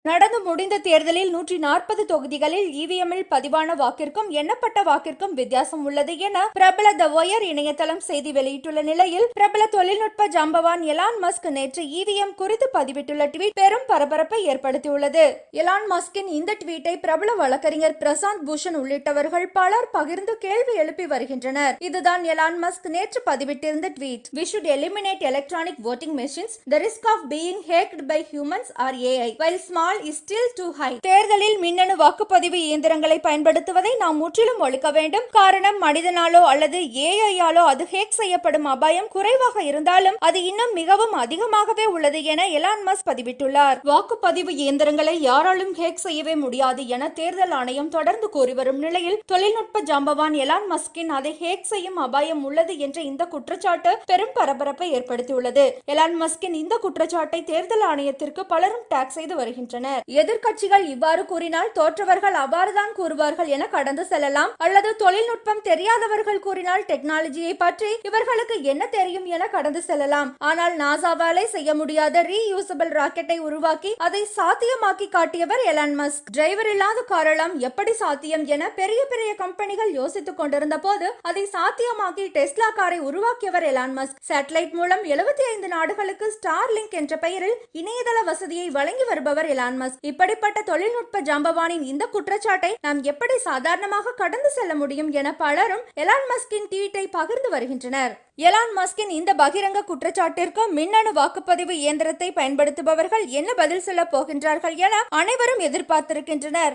நடந்து முடிந்த தேர்தலில் 140 தொகுதிகளில் இவிஎம்மில் பதிவான வாக்கிற்கும் எண்ணப்பட்ட வாக்கிற்கும் வித்தியாசம் உள்ளது என பிரபல த ஒயர் இணையதளம் செய்தி வெளியிட்டுள்ள நிலையில், பிரபல தொழில்நுட்ப ஜாம்பவான் எலான் மஸ்க் நேற்று இவிஎம் குறித்து பதிவிட்டுள்ள ட்வீட் பெரும் பரபரப்பை ஏற்படுத்தியுள்ளது. எலான் மஸ்கின் இந்த ட்வீட்டை பிரபல வழக்கறிஞர் பிரசாந்த் பூஷன் உள்ளிட்டவர்கள் பலர் பகிர்ந்து கேள்வி எழுப்பி வருகின்றனர். இதுதான் எலான் மஸ்க் நேற்று பதிவிட்டிருந்த tweet. We should eliminate electronic voting machines. The risk of being hacked by humans or AI, while small is still too high. தேர்தலில் மின்னணு வாக்குப்பதிவு இயந்திரங்களை பயன்படுத்துவதை நாம் முற்றிலும் ஒழிக்க வேண்டும். காரணம், மனிதனாலோ அல்லது ஏஐயாலோ அது ஹேக் செய்யப்படும் அபாயம் குறைவாக இருந்தாலும் அது இன்னும் மிகவும் அதிகமாகவே உள்ளது என எலான் மஸ்க் பதிவிட்டுள்ளார். வாக்குப்பதிவு இயந்திரங்களை யாராலும் ஹேக் செய்யவே முடியாது என தேர்தல் ஆணையம் தொடர்ந்து கூறி வரும் நிலையில், தொழில்நுட்ப ஜாம்பவான் எலான் மஸ்கின் அதை ஹேக் செய்யும் அபாயம் உள்ளது என்ற இந்த குற்றச்சாட்டு பெரும் பரபரப்பை ஏற்படுத்தியுள்ளது. எலான் மஸ்கின் இந்த குற்றச்சாட்டை தேர்தல் ஆணையத்திற்கு பலரும் டாக் செய்து வருகின்றனர். எதிர்க்கட்சிகள் இவ்வாறு கூறினால் தோற்றவர்கள் அவ்வாறுதான் கூறுவார்கள் என கடந்து செல்லலாம், அல்லது தொழில்நுட்பம் தெரியாதவர்கள் கூறினால் டெக்னாலஜியை பற்றி இவர்களுக்கு என்ன தெரியும் என கடந்து செல்லலாம். ஆனால் நாசாவாலே செய்ய முடியாத ரீயூசபிள் ராக்கெட்டை உருவாக்கி அதை சாத்தியமாக்கி காட்டியவர் எலான் மஸ்க். டிரைவர் இல்லாத காரெல்லாம் எப்படி சாத்தியம் என பெரிய பெரிய கம்பெனிகள் யோசித்துக் கொண்டிருந்த போது அதை சாத்தியமாக்கி டெஸ்லா காரை உருவாக்கியவர் எலான் மஸ்க். சேட்டலைட் மூலம் 75 நாடுகளுக்கு ஸ்டார்லிங்க் என்ற பெயரில் இணையதள வசதியை வழங்கி வருபவர் எலான் மஸ்க். இப்படிப்பட்ட தொழில்நுட்ப ஜாம்பவானின் இந்த குற்றச்சாட்டை நாம் எப்படி சாதாரணமாக கடந்து செல்ல முடியும் என பலரும் எலான் மஸ்கின் ட்வீட்டை பகிர்ந்து வருகின்றனர். எலான் மஸ்கின் இந்த பகிரங்க குற்றச்சாட்டிற்கு மின்னணு வாக்குப்பதிவு இயந்திரத்தை பயன்படுத்துபவர்கள் என்ன பதில் சொல்ல போகின்றார்கள் என அனைவரும் எதிர்பார்த்திருக்கின்றனர்.